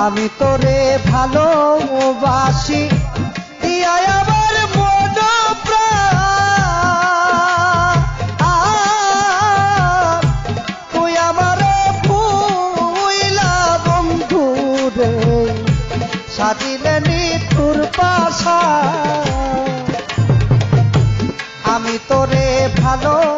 আমি তোরে ভালোবাসি দিয়া আমার মন প্রাণ তুই আমার ভুইলা বন্ধু রে সাজিলে নিতুর পাশা আমি তোরে ভালো